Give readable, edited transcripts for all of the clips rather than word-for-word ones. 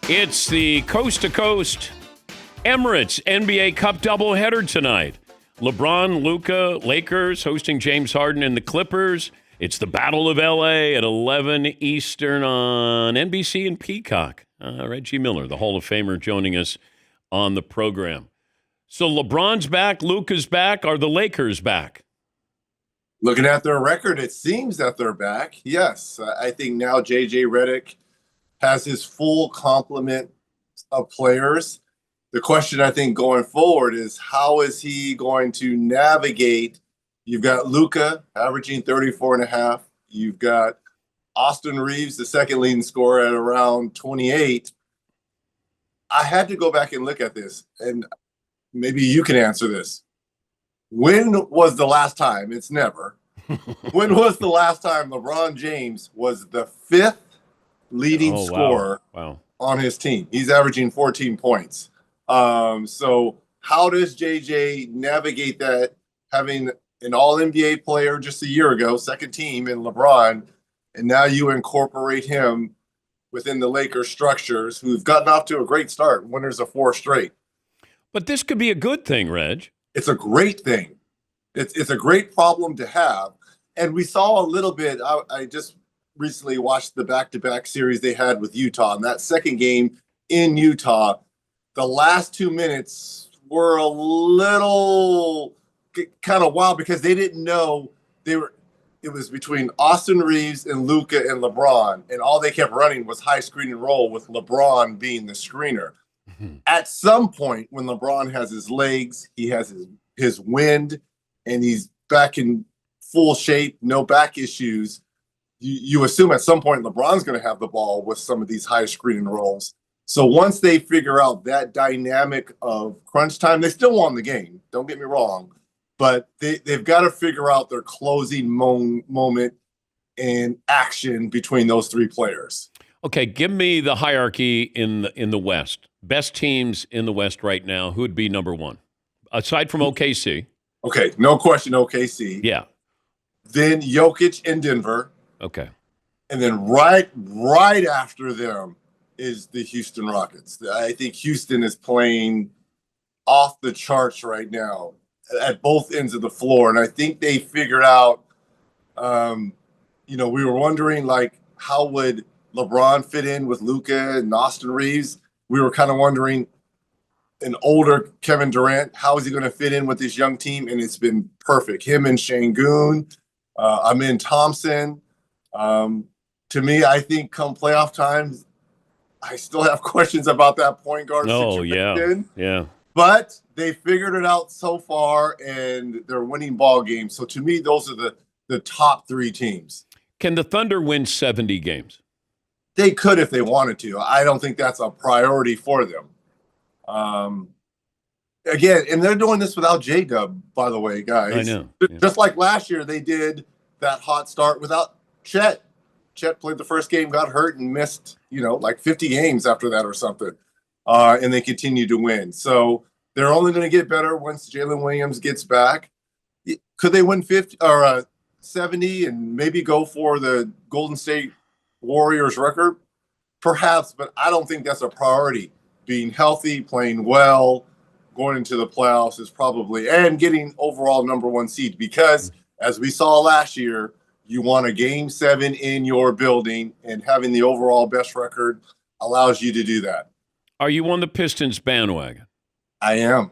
It's the coast-to-coast Emirates NBA Cup doubleheader tonight. LeBron, Luka, Lakers hosting James Harden and the Clippers. It's the Battle of L.A. at 11 Eastern on NBC and Peacock. Reggie Miller, the Hall of Famer, joining us on the program. So LeBron's back, Luka's back. Are the Lakers back? Looking at their record, it seems that they're back. Yes, I think now J.J. Redick has his full complement of players. The question, I think, going forward is how is he going to navigate? You've got Luka averaging 34.5. You've got Austin Reeves, the second leading scorer, at around 28. I had to go back and look at this, and maybe you can answer this. When was the last time? It's never. When was the last time LeBron James was the fifth leading scorer on his team? He's averaging 14 points. So how does JJ navigate that, having an all-NBA player just a year ago, second team in LeBron, and now you incorporate him within the Lakers structures, who've gotten off to a great start, winners of 4 straight. But this could be a good thing, Reg. It's a great thing. It's a great problem to have. And we saw a little bit, I just recently watched the back-to-back series they had with Utah. And that second game in Utah, the last 2 minutes were a little kind of wild because they didn't know it was between Austin Reeves and Luka and LeBron. And all they kept running was high screen and roll with LeBron being the screener. Mm-hmm. At some point, when LeBron has his legs, he has his wind, and he's back in full shape, no back issues, you assume at some point LeBron's going to have the ball with some of these high screen and rolls. So once they figure out that dynamic of crunch time, they still won the game. Don't get me wrong. But they've got to figure out their closing moment and action between those 3 players. Okay, give me the hierarchy in the West. Best teams in the West right now. Who would be number 1? Aside from OKC. Okay, no question OKC. Yeah. Then Jokic in Denver. Okay. And then right after them is the Houston Rockets. I think Houston is playing off the charts right now at both ends of the floor. And I think they figured out, we were wondering, like, how would LeBron fit in with Luka and Austin Reeves? We were kind of wondering, an older Kevin Durant, how is he going to fit in with this young team? And it's been perfect. Him and Şengün, Amin Thompson. To me, I think come playoff times, I still have questions about that point guard situation. Yeah. But they figured it out so far, and they're winning ball games. So to me, those are the top 3 teams. Can the Thunder win 70 games? They could if they wanted to. I don't think that's a priority for them. Again, and they're doing this without J-Dub, by the way, guys. I know. Yeah. Just like last year, they did that hot start without Chet. Chet played the first game, got hurt, and missed, like 50 games after that or something. And they continue to win. So they're only going to get better once Jalen Williams gets back. Could they win 50 or 70 and maybe go for the Golden State Warriors record? Perhaps, but I don't think that's a priority. Being healthy, playing well, going into the playoffs is probably, and getting overall number 1 seed, because as we saw last year, you want a game 7 in your building, and having the overall best record allows you to do that. Are you on the Pistons bandwagon? I am.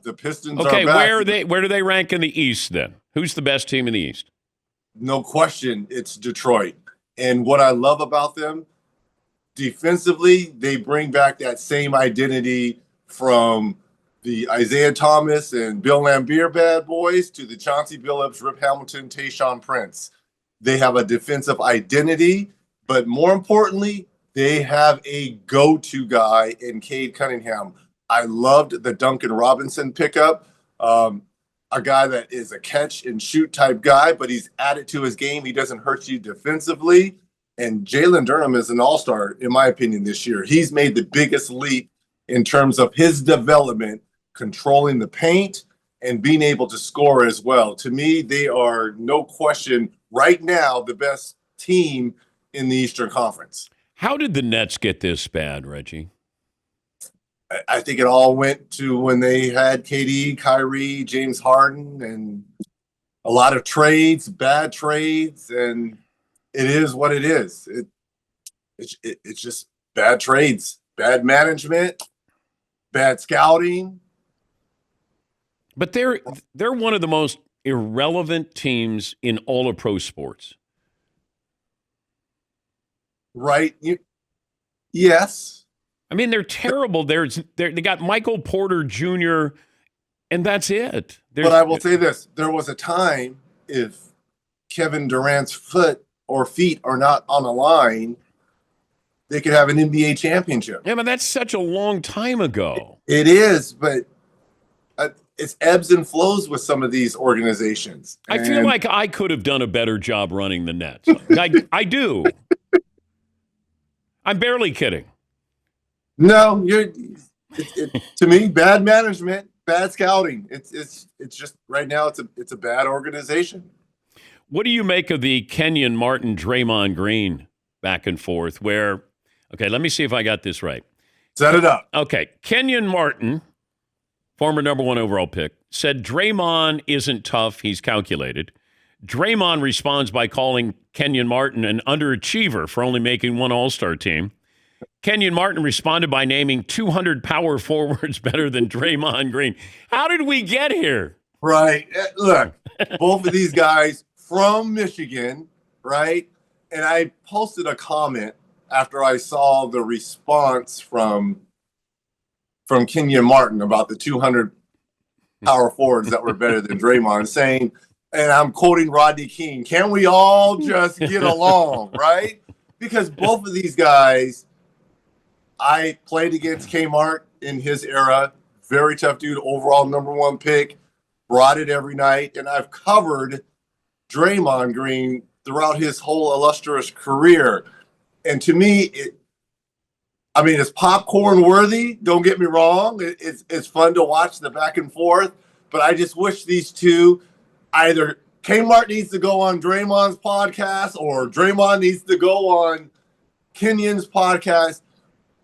The Pistons are back. Okay, where do they rank in the East then? Who's the best team in the East? No question, it's Detroit. And what I love about them, defensively, they bring back that same identity from the Isaiah Thomas and Bill Laimbeer bad boys to the Chauncey Billups, Rip Hamilton, Tayshaun Prince. They have a defensive identity, but more importantly, they have a go-to guy in Cade Cunningham. I loved the Duncan Robinson pickup, a guy that is a catch-and-shoot type guy, but he's added to his game. He doesn't hurt you defensively. And Jalen Durham is an all-star, in my opinion, this year. He's made the biggest leap in terms of his development, controlling the paint and being able to score as well. To me, they are, no question, right now, the best team in the Eastern Conference. How did the Nets get this bad, Reggie? I think it all went to when they had KD, Kyrie, James Harden, and a lot of trades, bad trades, and it is what it is. It's just bad trades, bad management, bad scouting. But they're one of the most irrelevant teams in all of pro sports. Right? Yes. I mean, they're terrible. They got Michael Porter Jr., and that's it. But I will say this. There was a time if Kevin Durant's foot or feet are not on the line, they could have an NBA championship. Yeah, but that's such a long time ago. It is, but it's ebbs and flows with some of these organizations. I feel like I could have done a better job running the Nets. I do. I'm barely kidding. No, to me, bad management, bad scouting. It's just right now it's a bad organization. What do you make of the Kenyon Martin Draymond Green back and forth where, okay, let me see if I got this right. Set it up. Okay, Kenyon Martin, former number 1 overall pick, said Draymond isn't tough, he's calculated. Draymond responds by calling Kenyon Martin an underachiever for only making one All-Star team. Kenyon Martin responded by naming 200 power forwards better than Draymond Green. How did we get here? Right. Look, both of these guys from Michigan, right? And I posted a comment after I saw the response from Kenyon Martin about the 200 power forwards that were better than Draymond, saying, and I'm quoting Rodney King, can we all just get along, right? Because both of these guys, I played against Kmart in his era. Very tough dude, overall number 1 pick. Brought it every night. And I've covered Draymond Green throughout his whole illustrious career. And to me, it's popcorn worthy. Don't get me wrong. It's fun to watch the back and forth. But I just wish these two, either Kmart needs to go on Draymond's podcast or Draymond needs to go on Kenyon's podcast.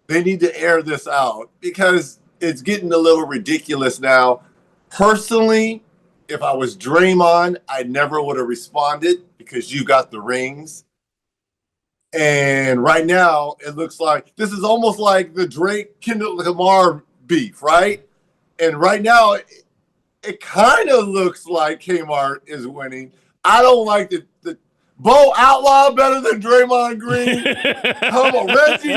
They need to air this out because it's getting a little ridiculous now. Personally, if I was Draymond, I never would have responded because you got the rings. And right now, it looks like this is almost like the Drake-Kendrick Lamar beef, right? And right now, it kind of looks like Kmart is winning. I don't like the Bo Outlaw better than Draymond Green. Come on, Reggie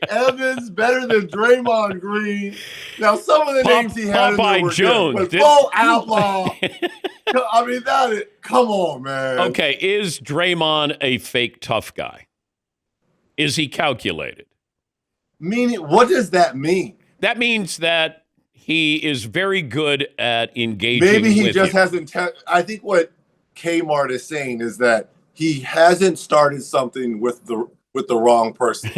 Evans better than Draymond Green. Now, some of the names he had in there were Jones, good, but Bo Outlaw. Come on, man. Okay, is Draymond a fake tough guy? Is he calculated? Meaning, what does that mean? That means that he is very good at engaging. Maybe he with just you. hasn't. I think what Kmart is saying is that he hasn't started something with the wrong person.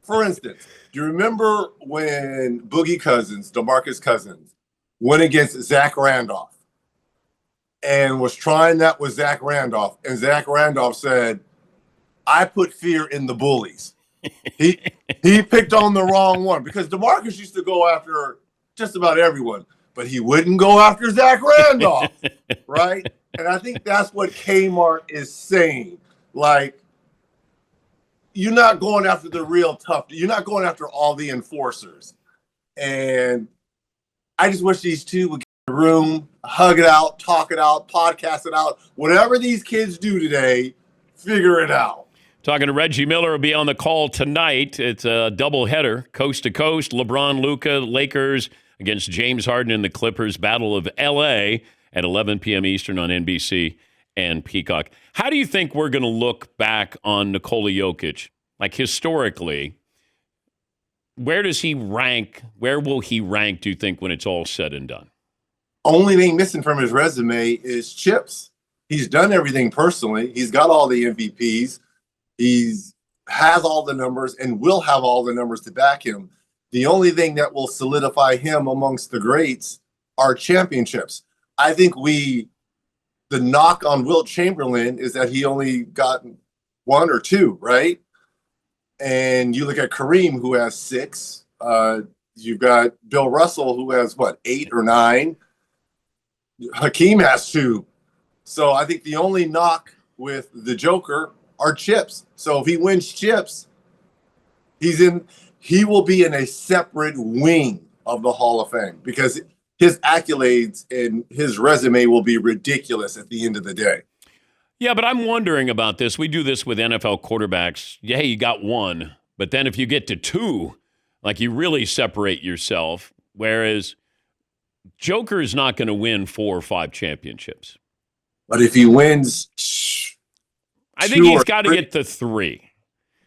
For instance, do you remember when Boogie Cousins, DeMarcus Cousins, went against Zach Randolph and was trying that with Zach Randolph, and Zach Randolph said, "I put fear in the bullies." He picked on the wrong one because DeMarcus used to go after just about everyone. But he wouldn't go after Zach Randolph, right? And I think that's what Kmart is saying. Like, you're not going after the real tough. You're not going after all the enforcers. And I just wish these two would get in the room, hug it out, talk it out, podcast it out. Whatever these kids do today, figure it out. Talking to Reggie Miller will be on the call tonight. It's a doubleheader, coast to coast. LeBron, Luka, Lakers against James Harden and the Clippers. Battle of L.A. at 11 p.m. Eastern on NBC and Peacock. How do you think we're going to look back on Nikola Jokic? Like historically, where does he rank? Where will he rank, do you think, when it's all said and done? Only thing missing from his resume is chips. He's done everything personally. He's got all the MVPs. Has all the numbers and will have all the numbers to back him. The only thing that will solidify him amongst the greats are championships. I think the knock on Wilt Chamberlain is that he only got one or two, right? And you look at Kareem, who has 6. You've got Bill Russell, who has, 8 or 9. Hakeem has 2. So I think the only knock with the Joker are chips. So if he wins chips, he will be in a separate wing of the Hall of Fame because his accolades and his resume will be ridiculous at the end of the day. Yeah, but I'm wondering about this. We do this with NFL quarterbacks. Yeah, you got 1, but then if you get to 2, like you really separate yourself, whereas Joker is not going to win 4 or 5 championships. But if he wins, I think he's got to get to 3.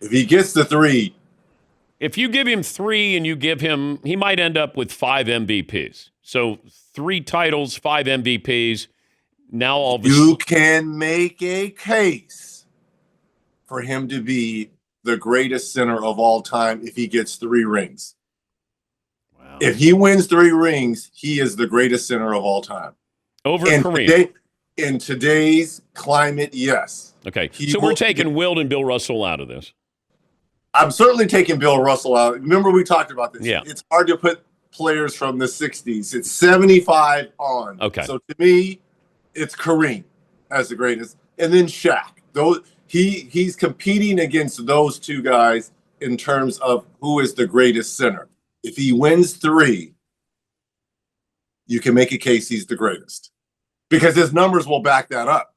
If he gets to 3, if you give him 3 and you give him, he might end up with 5 MVPs. So 3 titles, 5 MVPs. Now all of a you can make a case for him to be the greatest center of all time if he gets 3 rings. Wow. If he wins 3 rings, he is the greatest center of all time. Over Kareem. In today's climate, yes. Okay, so we're taking Wilt and Bill Russell out of this. I'm certainly taking Bill Russell out. Remember we talked about this. Yeah. It's hard to put players from the 60s. It's 75 on. Okay. So to me, it's Kareem as the greatest. And then Shaq. He's competing against those 2 guys in terms of who is the greatest center. If he wins 3, you can make a case he's the greatest. Because his numbers will back that up.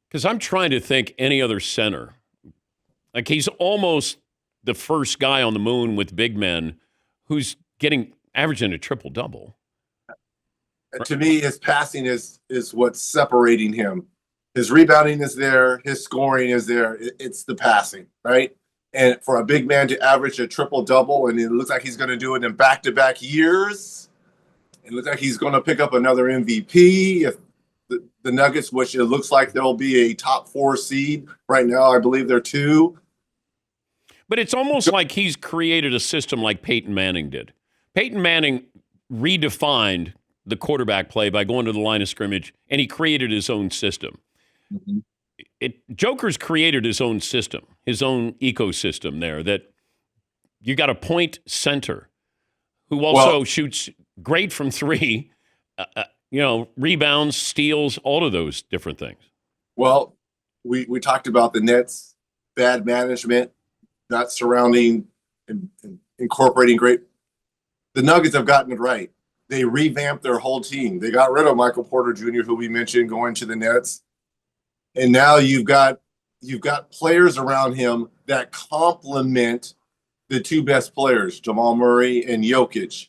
Because I'm trying to think any other center. Like he's almost the first guy on the moon with big men who's averaging a triple-double. To me, his passing is what's separating him. His rebounding is there. His scoring is there. It's the passing, right? And for a big man to average a triple-double, and it looks like he's going to do it in back-to-back years, it looks like he's going to pick up another MVP. If the Nuggets, which it looks like they'll be a top 4 seed right now, I believe they're 2. But it's almost like he's created a system like Peyton Manning did. Peyton Manning redefined the quarterback play by going to the line of scrimmage, and he created his own system. Mm-hmm. Joker's created his own system, his own ecosystem there, that you got a point center who also shoots great from 3, rebounds, steals, all of those different things. Well, we talked about the Nets, bad management, not surrounding and incorporating great. The Nuggets have gotten it right. They revamped their whole team. They got rid of Michael Porter Jr., who we mentioned, going to the Nets. And now you've got players around him that complement the 2 best players, Jamal Murray and Jokic.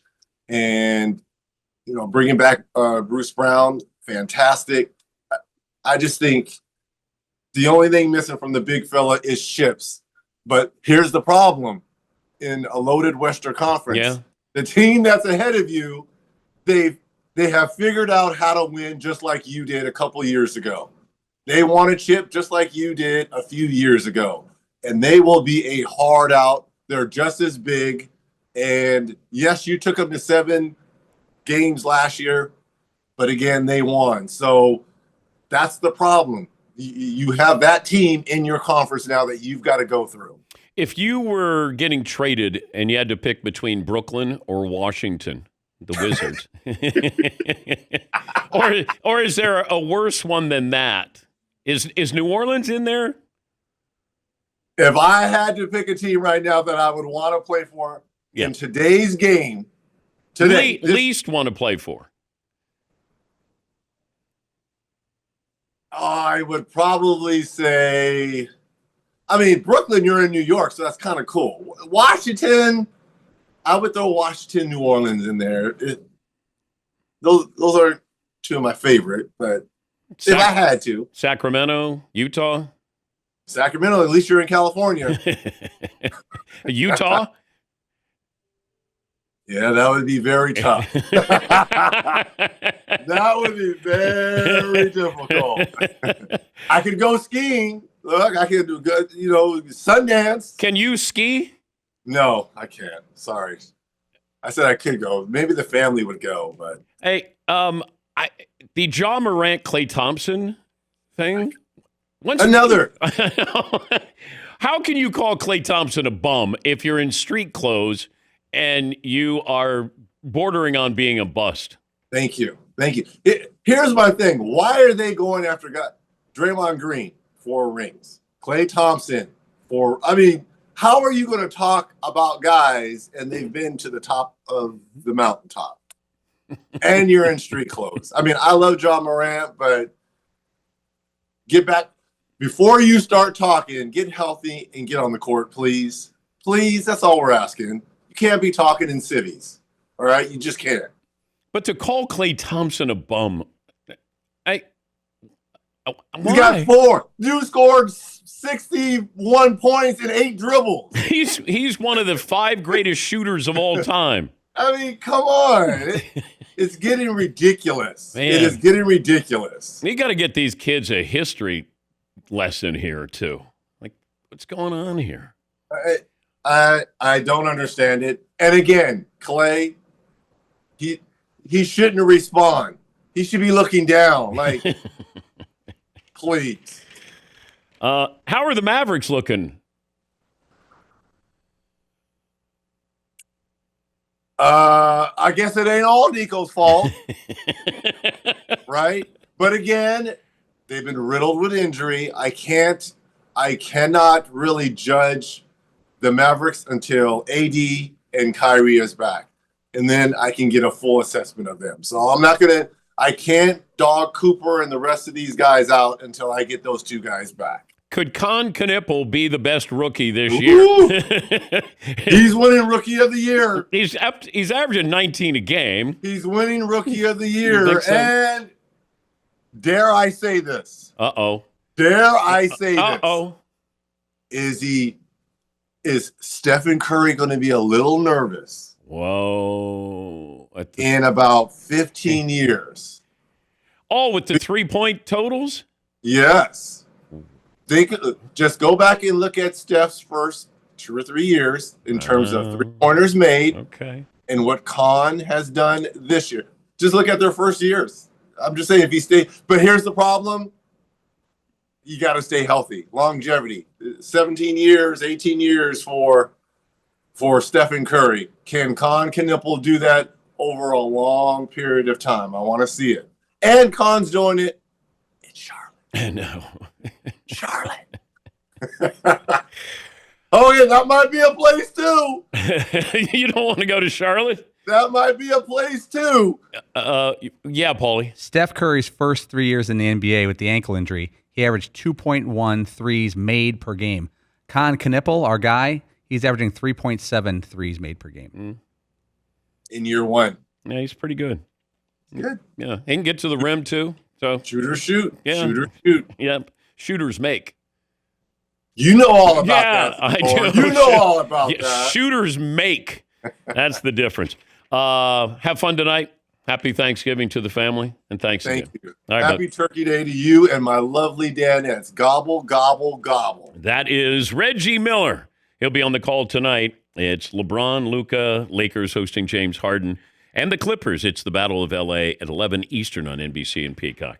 And, bringing back Bruce Brown, fantastic. I just think the only thing missing from the big fella is chips. But here's the problem. In a loaded Western Conference, the team that's ahead of you, they have figured out how to win just like you did a couple years ago. They want a chip just like you did a few years ago. And they will be a hard out. They're just as big. And yes, you took them to 7 games last year, but again, they won. So that's the problem. You have that team in your conference now that you've got to go through. If you were getting traded and you had to pick between Brooklyn or Washington, the Wizards, or is there a worse one than that? Is New Orleans in there? If I had to pick a team right now that I would want to play for in today's game, least want to play for, I would probably say, Brooklyn, you're in New York, so that's kind of cool. Washington, I would throw Washington, New Orleans in there. Those are 2 of my favorite, but if I had to. Sacramento, Utah? Sacramento, at least you're in California. Utah? Yeah, that would be very tough. That would be very difficult. I could go skiing. Look, I could do good, Sundance. Can you ski? No, I can't. Sorry. I said I could go. Maybe the family would go, but hey, the Ja Morant, Klay Thompson thing. Another. How can you call Klay Thompson a bum if you're in street clothes and you are bordering on being a bust? Thank you. Here's my thing. Why are they going after Draymond Green 4 rings? Klay Thompson how are you going to talk about guys and they've been to the top of the mountaintop and you're in street clothes? I love John Morant, but get back. Before you start talking, get healthy and get on the court, please. Please, that's all we're asking. You can't be talking in civvies, all right? You just can't. But to call Klay Thompson a bum, why? He got 4. Dude scored 61 points and 8 dribbles. He's one of the 5 greatest shooters of all time. Come on. It's getting ridiculous. Man. It is getting ridiculous. You got to get these kids a history lesson here too. Like, what's going on here? I don't understand it. And again, Klay, he shouldn't respond. He should be looking down. Like, please. How are the Mavericks looking? I guess it ain't all Nico's fault, right? But again, they've been riddled with injury. I cannot really judge the Mavericks until AD and Kyrie is back. And then I can get a full assessment of them. So I can't dog Cooper and the rest of these guys out until I get those 2 guys back. Could Con Knipple be the best rookie this year? He's winning Rookie of the Year. He's averaging 19 a game. He's winning Rookie of the Year. So? And dare I say this? Uh-oh. Dare I say this? Uh-oh. Is Stephen Curry going to be a little nervous? Whoa. In about 15 years. All with the 3-point totals? Yes. Just go back and look at Steph's first 2 or 3 years in terms of 3-pointers made. Okay. And what Con has done this year. Just look at their first years. I'm just saying, if he stays. But here's the problem. You got to stay healthy. Longevity. 17 years, 18 years for Stephen Curry. Can Con Knipple do that over a long period of time? I want to see it. And Con's doing it in Charlotte. I know. Charlotte. Oh, yeah, that might be a place too. You don't want to go to Charlotte? That might be a place too. Yeah, Paulie. Steph Curry's first 3 years in the NBA with the ankle injury, he averaged 2.1 threes made per game. Con Knipple, our guy, he's averaging 3.7 threes made per game. In year 1. Yeah, he's pretty good. Good. Yeah, he can get to the rim too. So shooter shoot. Yeah. Shooter shoot. Yep. Shooters make. You know all about that. I do. You know all about that. Shooters make. That's the difference. Have fun tonight. Happy Thanksgiving to the family, and thanks again. Thank you. All right, Happy Turkey Day to you and my lovely Danettes. Gobble, gobble, gobble. That is Reggie Miller. He'll be on the call tonight. It's LeBron, Luka, Lakers hosting James Harden, and the Clippers. It's the Battle of L.A. at 11 Eastern on NBC and Peacock.